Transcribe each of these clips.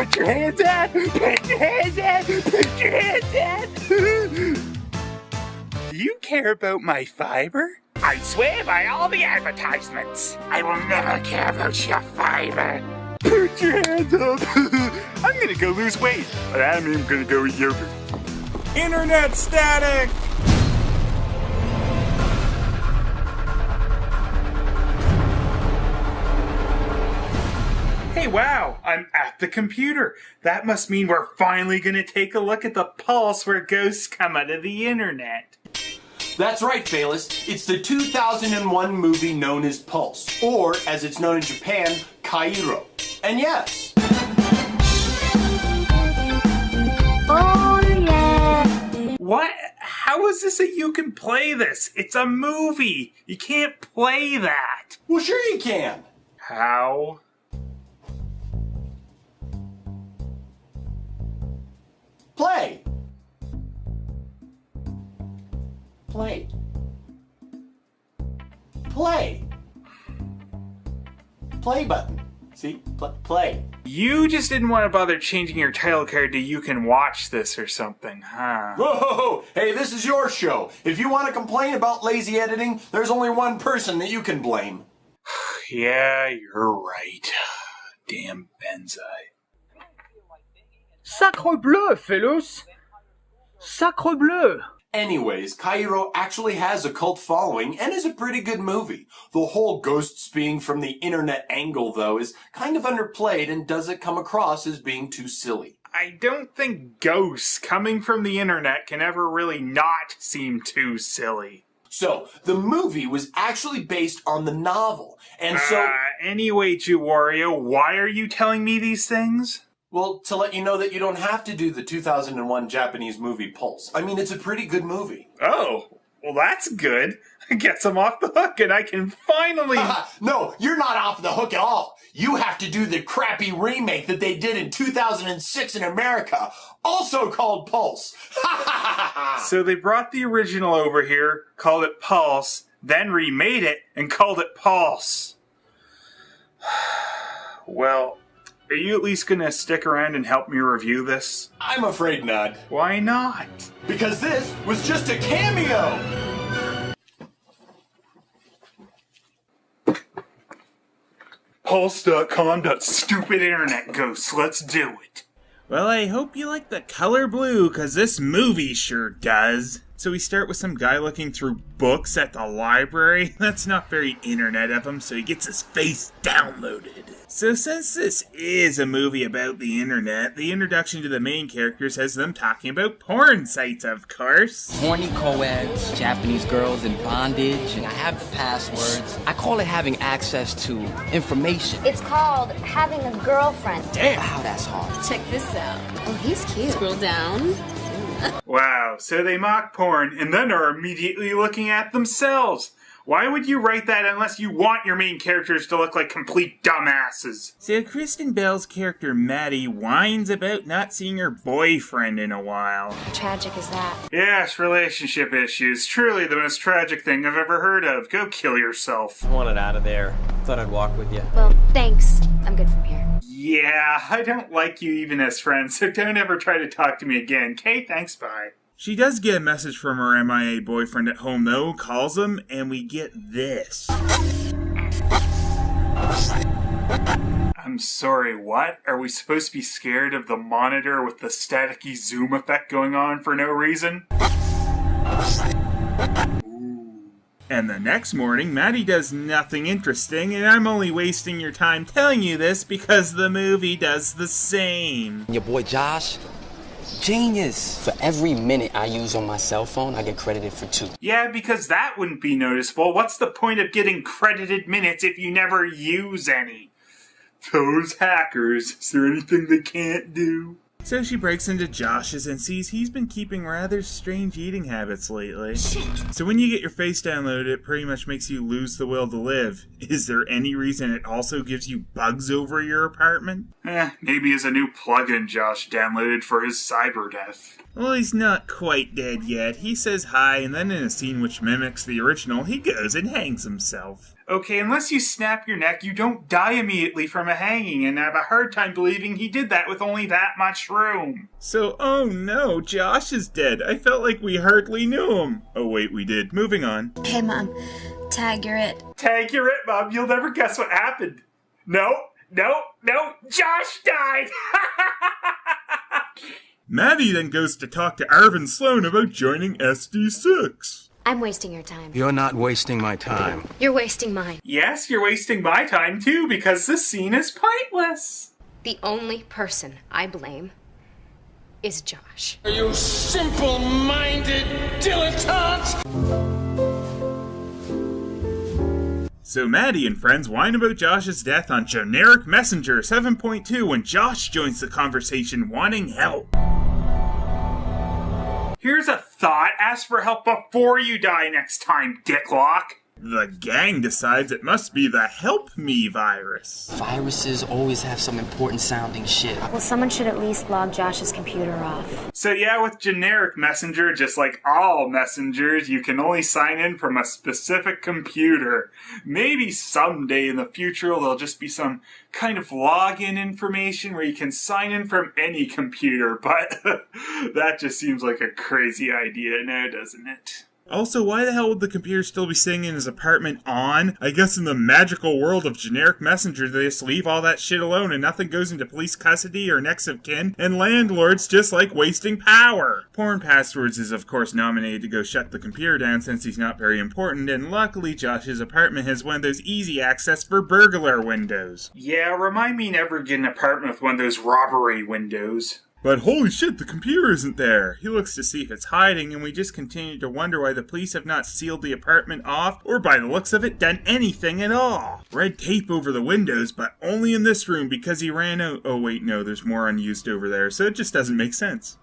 Put your hands out! Put your hands out! Put your hands out! Do you care about my fiber? I swear by all the advertisements, I will never care about your fiber. Put your hands up! I'm gonna go lose weight, but I'm even gonna go eat yogurt. Internet static! Hey, wow, I'm at the computer. That must mean we're finally gonna take a look at the pulse where ghosts come out of the internet. That's right, Phelous. It's the 2001 movie known as Pulse, or as it's known in Japan, Cairo. And yes. Oh yeah. What? How is this that you can play this? It's a movie. You can't play that. Well, sure you can. How? Play. Play. Play. Play button. See? Play. You just didn't want to bother changing your title card to "You can watch this" or something, huh? Whoa! Hey, this is your show. If you want to complain about lazy editing, there's only one person that you can blame. Yeah, you're right. Damn Benzai. Sacre bleu, Phelous! Sacre bleu! Anyways, Cairo actually has a cult following and is a pretty good movie. The whole ghosts being from the internet angle, though, is kind of underplayed and doesn't come across as being too silly. I don't think ghosts coming from the internet can ever really not seem too silly. So, the movie was actually based on the novel, and so... Anyway, Wario, why are you telling me these things? Well, to let you know that you don't have to do the 2001 Japanese movie Pulse. I mean, it's a pretty good movie. Oh, well that's good. Gets them off the hook and I can finally... No, you're not off the hook at all. You have to do the crappy remake that they did in 2006 in America, also called Pulse. So they brought the original over here, called it Pulse, then remade it and called it Pulse. Well... Are you at least gonna stick around and help me review this? I'm afraid not. Why not? Because this was just a cameo! Pulse.com. Stupid internet ghosts. Let's do it. Well, I hope you like the color blue, cause this movie sure does. So we start with some guy looking through books at the library. That's not very internet of him, so he gets his face downloaded. So since this is a movie about the internet, the introduction to the main characters has them talking about porn sites, of course. Horny co-eds, Japanese girls in bondage, and I have the passwords. I call it having access to information. It's called having a girlfriend. Damn, wow, that's hard. Check this out. Oh, he's cute. Scroll down. Wow, so they mock porn and then are immediately looking at themselves. Why would you write that unless you want your main characters to look like complete dumbasses? So Kristen Bell's character Maddie whines about not seeing her boyfriend in a while. How tragic is that? Yes, relationship issues. Truly the most tragic thing I've ever heard of. Go kill yourself. I wanted out of there. Thought I'd walk with you. Well, thanks. I'm good from here. Yeah, I don't like you even as friends, so don't ever try to talk to me again. Okay, thanks, bye. She does get a message from her MIA boyfriend at home, though, calls him, and we get this. I'm sorry, what? Are we supposed to be scared of the monitor with the staticky zoom effect going on for no reason? And the next morning, Maddie does nothing interesting, and I'm only wasting your time telling you this because the movie does the same. Your boy Josh, genius. For every minute I use on my cell phone, I get credited for 2. Yeah, because that wouldn't be noticeable. What's the point of getting credited minutes if you never use any? Those hackers, is there anything they can't do? So she breaks into Josh's and sees he's been keeping rather strange eating habits lately. Shit. So when you get your face downloaded, it pretty much makes you lose the will to live. Is there any reason it also gives you bugs over your apartment? Maybe as a new plugin Josh downloaded for his cyber death. Well, he's not quite dead yet. He says hi, and then in a scene which mimics the original, he goes and hangs himself. Okay, unless you snap your neck, you don't die immediately from a hanging, and I have a hard time believing he did that with only that much room. So, oh no, Josh is dead. I felt like we hardly knew him. Oh wait, we did. Moving on. Hey, Mom. Tag, you're it. Tag, you're it, Mom. You'll never guess what happened. No. Josh died. Maddie then goes to talk to Arvin Sloan about joining SD6. I'm wasting your time. You're not wasting my time. You're wasting mine. Yes, you're wasting my time too, because this scene is pointless. The only person I blame is Josh. You simple-minded dilettante! So Maddie and friends whine about Josh's death on Generic Messenger 7.2 when Josh joins the conversation wanting help. Here's a thought. Ask for help before you die next time, Dicklock. The gang decides it must be the Help Me virus. Viruses always have some important sounding shit. Well, someone should at least log Josh's computer off. So yeah, with Generic Messenger, just like all messengers, you can only sign in from a specific computer. Maybe someday in the future there'll just be some kind of login information where you can sign in from any computer, but that just seems like a crazy idea now, doesn't it? Also, why the hell would the computer still be sitting in his apartment on? I guess in the magical world of Generic Messenger, they just leave all that shit alone and nothing goes into police custody or next of kin, and landlords just like wasting power. Porn Passwords is of course nominated to go shut the computer down since he's not very important, and luckily Josh's apartment has one of those easy access for burglar windows. Yeah, remind me never to get an apartment with one of those robbery windows. But holy shit, the computer isn't there! He looks to see if it's hiding, and we just continue to wonder why the police have not sealed the apartment off, or by the looks of it, done anything at all. Red tape over the windows, but only in this room because he ran out. Oh wait, no, there's more unused over there, so it just doesn't make sense.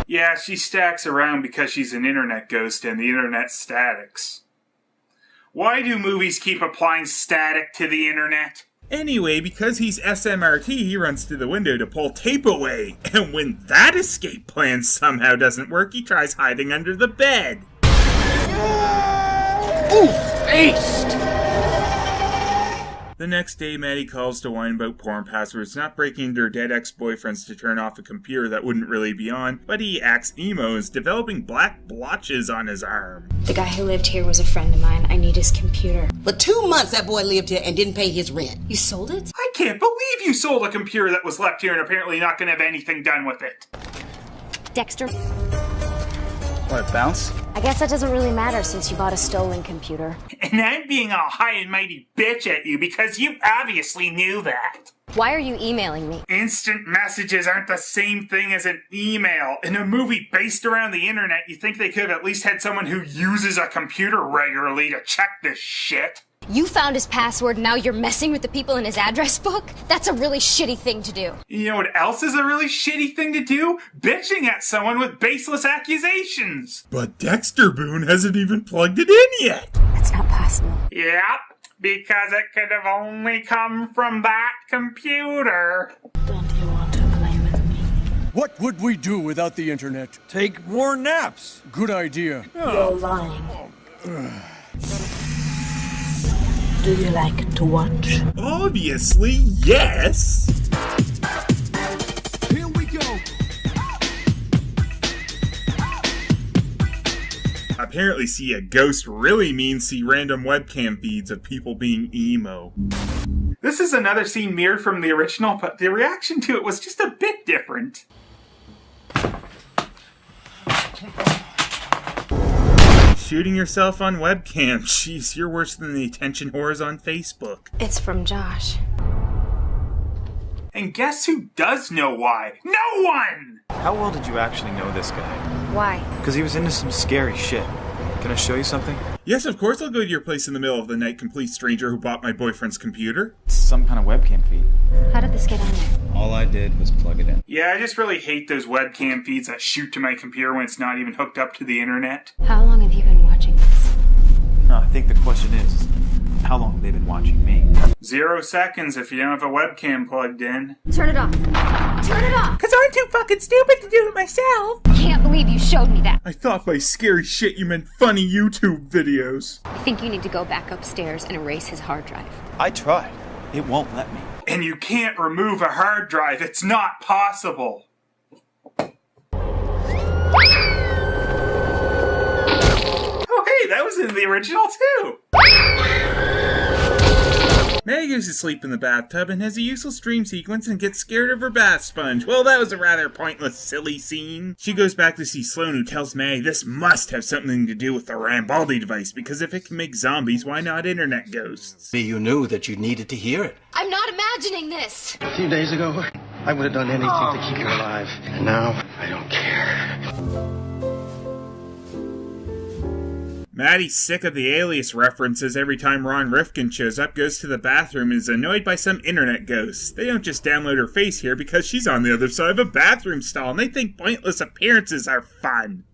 Yeah, she stacks around because she's an internet ghost and the internet statics. Why do movies keep applying static to the internet? Anyway, because he's SMRT, he runs to the window to pull tape away. And when that escape plan somehow doesn't work, he tries hiding under the bed. Ooh, faced! The next day, Maddie calls to whine about Porn Passwords not breaking into her dead ex-boyfriends to turn off a computer that wouldn't really be on, but he acts emo and is developing black blotches on his arm. The guy who lived here was a friend of mine. I need his computer. For 2 months that boy lived here and didn't pay his rent. You sold it? I can't believe you sold a computer that was left here and apparently not going to have anything done with it. Dexter. What, bounce? I guess that doesn't really matter since you bought a stolen computer. And I'm being all high and mighty bitch at you because you obviously knew that. Why are you emailing me? Instant messages aren't the same thing as an email. In a movie based around the internet, you think they could have at least had someone who uses a computer regularly to check this shit. You found his password, now you're messing with the people in his address book? That's a really shitty thing to do. You know what else is a really shitty thing to do? Bitching at someone with baseless accusations. But Dexter Boone hasn't even plugged it in yet. That's not possible. Yep, because it could have only come from that computer. Don't you want to play with me? What would we do without the internet? Take more naps. Good idea. You're lying. Do you like to watch? Obviously, yes! Here we go. Apparently see a ghost really means see random webcam feeds of people being emo. This is another scene mirrored from the original, but the reaction to it was just a bit different. Shooting yourself on webcam. Jeez, you're worse than the attention whores on Facebook. It's from Josh. And guess who does know why? No one! How well did you actually know this guy? Why? Because he was into some scary shit. Can I show you something? Yes, of course I'll go to your place in the middle of the night, complete stranger who bought my boyfriend's computer. It's some kind of webcam feed. How did this get on there? All I did was plug it in. Yeah, I just really hate those webcam feeds that shoot to my computer when it's not even hooked up to the internet. How long have you been watching this? No, I think the question is, How long have they been watching me? 0 seconds if you don't have a webcam plugged in. Turn it off. Turn it off! Cause I'm too fucking stupid to do it myself! Can't believe you showed me that. I thought by scary shit you meant funny YouTube videos. I think you need to go back upstairs and erase his hard drive. I tried. It won't let me. And you can't remove a hard drive. It's not possible. Oh hey, that was in the original too! Maggie goes to sleep in the bathtub and has a useless dream sequence and gets scared of her bath sponge. Well, that was a rather pointless, silly scene. She goes back to see Sloane, who tells Maggie this must have something to do with the Rambaldi device, because if it can make zombies, why not internet ghosts? You knew that you needed to hear it. I'm not imagining this! A few days ago, I would have done anything to keep you alive. And now, I don't care. Maddie's sick of the Alias references every time Ron Rifkin shows up, goes to the bathroom, and is annoyed by some internet ghosts. They don't just download her face here because she's on the other side of a bathroom stall, and they think pointless appearances are fun.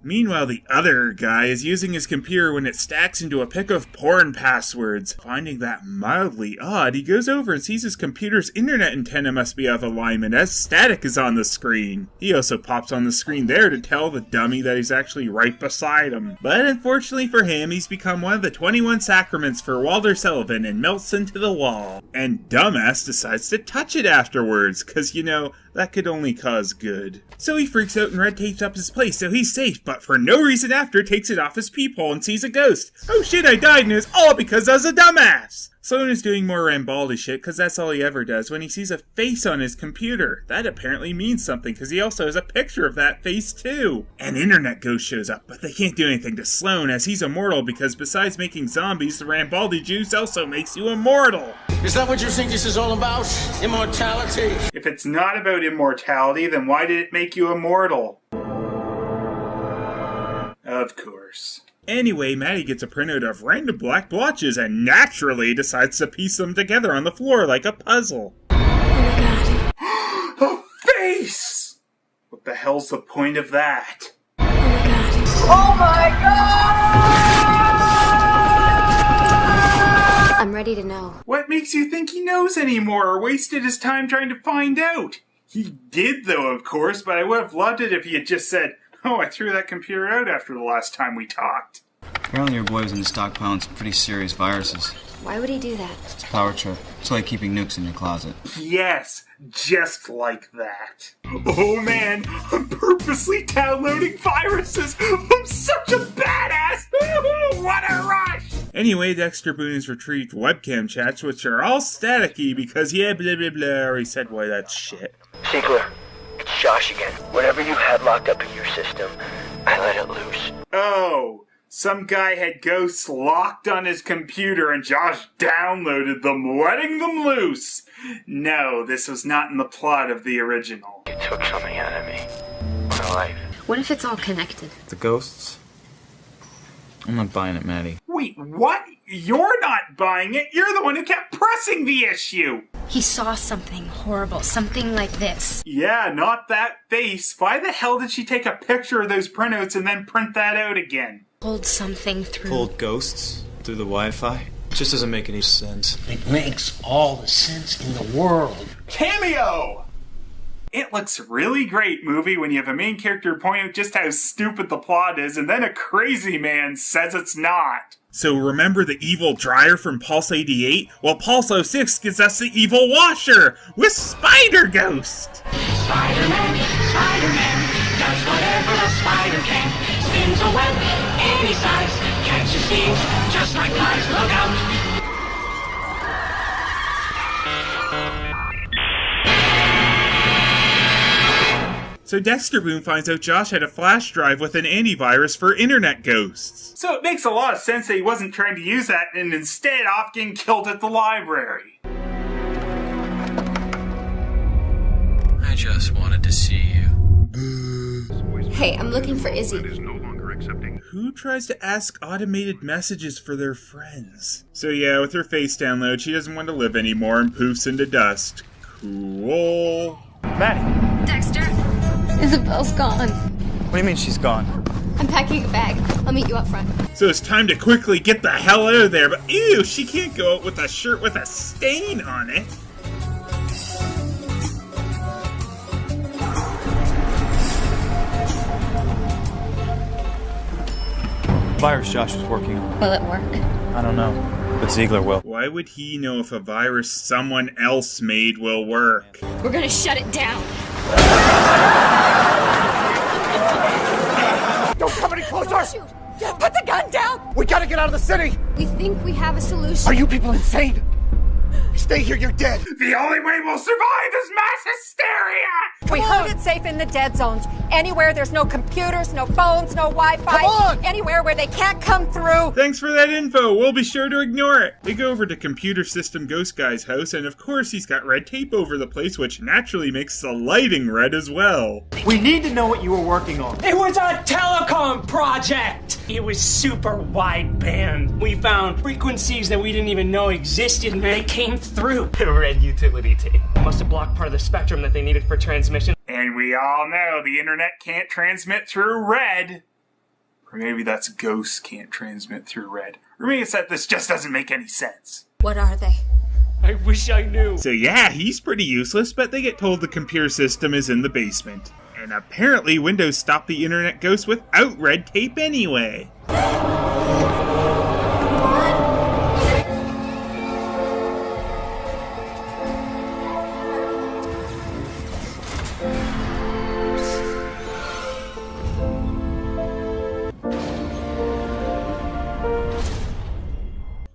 Meanwhile, the other guy is using his computer when it stacks into a pick of porn passwords. Finding that mildly odd, he goes over and sees his computer's internet antenna must be out of alignment as static is on the screen. He also pops on the screen there to tell the dummy that he's actually right beside him. But unfortunately for him, he's become one of the 21 sacraments for Walter Sullivan and melts into the wall. And dumbass decides to touch it afterwards, cause you know, that could only cause good. So he freaks out and red tapes up his place so he's safe, but for no reason after takes it off his peephole and sees a ghost. Oh shit, I died, and it's all because I was a dumbass! Sloane is doing more Rambaldi shit because that's all he ever does when he sees a face on his computer. That apparently means something because he also has a picture of that face too. An internet ghost shows up, but they can't do anything to Sloane as he's immortal because besides making zombies, the Rambaldi juice also makes you immortal. Is that what you think this is all about? Immortality? If it's not about immortality, then why did it make you immortal? Of course. Anyway, Maddie gets a printout of random black blotches and naturally decides to piece them together on the floor like a puzzle. Oh my god. A face! What the hell's the point of that? Oh my god! I'm ready to know. What makes you think he knows anymore or wasted his time trying to find out? He did though, of course, but I would have loved it if he had just said, "Oh, I threw that computer out after the last time we talked." Apparently your boy was in the stockpiling some pretty serious viruses. Why would he do that? It's a power trip. It's like keeping nukes in your closet. Yes, just like that. Oh man, I'm purposely downloading viruses! I'm such a badass! What a rush! Anyway, Dexter Boone has retrieved webcam chats, which are all staticky because yeah, blah blah blah, already said why that's shit. Sinclair, it's Josh again. Whatever you had locked up in your system, I let it loose. Oh, some guy had ghosts locked on his computer and Josh downloaded them, letting them loose. No, this was not in the plot of the original. You took something out of me. My life. What if it's all connected? The ghosts? I'm not buying it, Maddie. Wait, what? You're not buying it? You're the one who kept pressing the issue! He saw something horrible, something like this. Yeah, not that face. Why the hell did she take a picture of those printouts and then print that out again? Pulled something through. Pulled ghosts through the Wi-Fi? It just doesn't make any sense. It makes all the sense in the world. Cameo! It looks really great, movie, when you have a main character point out just how stupid the plot is, and then a crazy man says it's not. So remember the evil dryer from Pulse 88? Well, Pulse 06 gives us the evil washer with Spider Ghost. Spider-Man does whatever a spider can. Spins a web any size, catches thieves just like flies. Look out! So Dexter Boone finds out Josh had a flash drive with an antivirus for internet ghosts. So it makes a lot of sense that he wasn't trying to use that and instead off getting killed at the library. I just wanted to see you. Hey, I'm looking for Izzy. Who tries to ask automated messages for their friends? So yeah, with her face download, she doesn't want to live anymore and poofs into dust. Cool. Maddie! Dexter, Isabel's gone. What do you mean she's gone? I'm packing a bag. I'll meet you up front. So it's time to quickly get the hell out of there, but ew, she can't go out with a shirt with a stain on it. Virus Josh was working on. Will it work? I don't know, but Ziegler will. Why would he know if a virus someone else made will work? We're gonna shut it down. Don't come any closer! Shoot. Put the gun down! We gotta get out of the city! We think we have a solution. Are you people insane? Stay here, you're dead! The only way we'll survive is mass hysteria! We hold it safe in the dead zones. Anywhere there's no computers, no phones, no Wi-Fi. Come on! Anywhere where they can't come through. Thanks for that info. We'll be sure to ignore it. They go over to Computer System Ghost Guy's house, and of course he's got red tape over the place, which naturally makes the lighting red as well. We need to know what you were working on. It was a telecom project! It was super wideband. We found frequencies that we didn't even know existed, and they came through. Red utility tape. Must have blocked part of the spectrum that they needed for transmission. And we all know the internet can't transmit through red. Or maybe that's ghosts can't transmit through red. Or maybe it's that this just doesn't make any sense. What are they? I wish I knew. So yeah, he's pretty useless, but they get told the computer system is in the basement. And apparently Windows stopped the internet ghost without red tape anyway.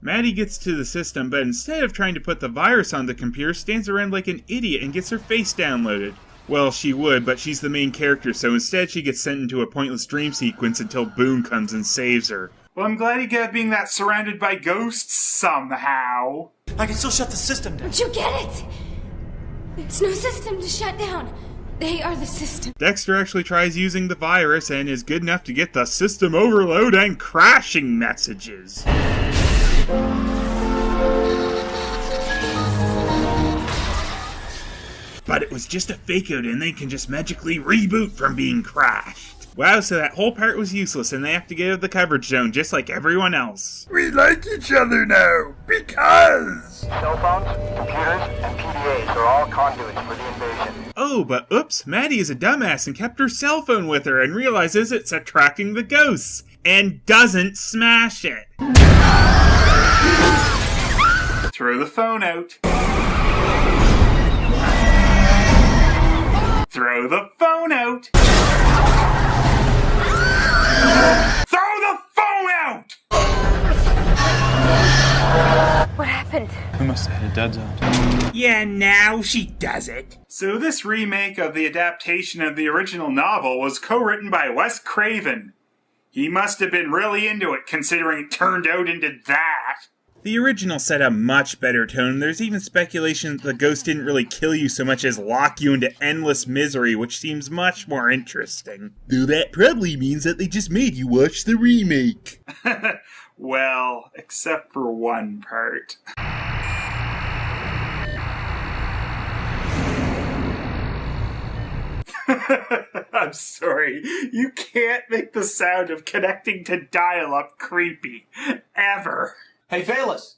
Maddie gets to the system, but instead of trying to put the virus on the computer, stands around like an idiot and gets her face downloaded. Well, she would, but she's the main character, so instead she gets sent into a pointless dream sequence until Boone comes and saves her. Well, I'm glad you get being that surrounded by ghosts somehow. I can still shut the system down. Don't you get it? There's no system to shut down. They are the system. Dexter actually tries using the virus and is good enough to get the system overload and crashing messages. But it was just a fake out and they can just magically reboot from being crashed. Wow, so that whole part was useless and they have to get out of the coverage zone just like everyone else. We like each other now, because... Cell phones, computers, and PDAs are all conduits for the invasion. Oh, but oops, Maddie is a dumbass and kept her cell phone with her and realizes it's attracting the ghosts. And doesn't smash it. Throw the phone out. Throw the phone out. Throw the phone out! What happened? We must have hit a dead zone. Yeah, now she does it. So this remake of the adaptation of the original novel was co-written by Wes Craven. He must have been really into it, considering it turned out into that. The original set a much better tone. There's even speculation that the ghost didn't really kill you so much as lock you into endless misery, which seems much more interesting. Though that probably means that they just made you watch the remake. Well, except for one part. I'm sorry, you can't make the sound of connecting to dial-up creepy. Ever. Hey, Phelous!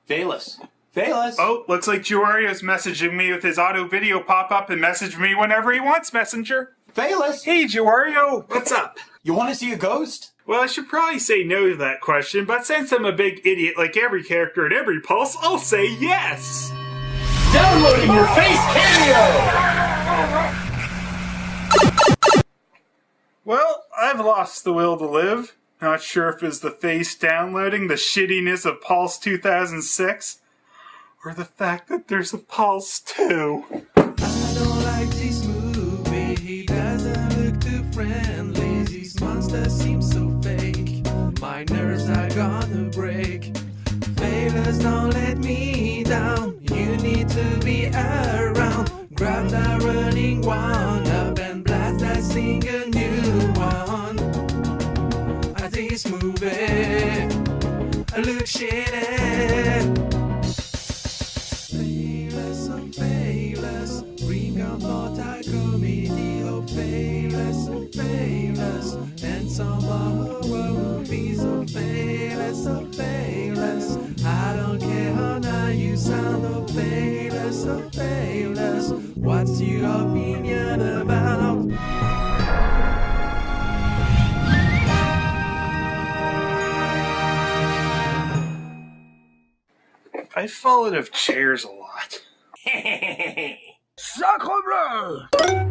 Phelous! Phelous! Oh, looks like Giorio's messaging me with his auto video pop-up and message me whenever he wants, Messenger. Phelous! Hey, Giorio, what's up? You want to see a ghost? Well, I should probably say no to that question, but since I'm a big idiot like every character in every Pulse, I'll say yes! Downloading your face cameo! Well, I've lost the will to live. Not sure if it's the face downloading, the shittiness of Pulse 2006, or the fact that there's a Pulse 2. I don't like this movie, he doesn't look too friendly. This monster seems so fake, my nerves are gonna break. Phelous, don't let me down, you need to be around. Grab that running one up and blast that single new one. This movie, I look shitty. Phelous, oh Phelous, bring on more comedy. Oh Phelous, and some Phelous. What's your opinion about? I fall out of chairs a lot. Sacre bleu!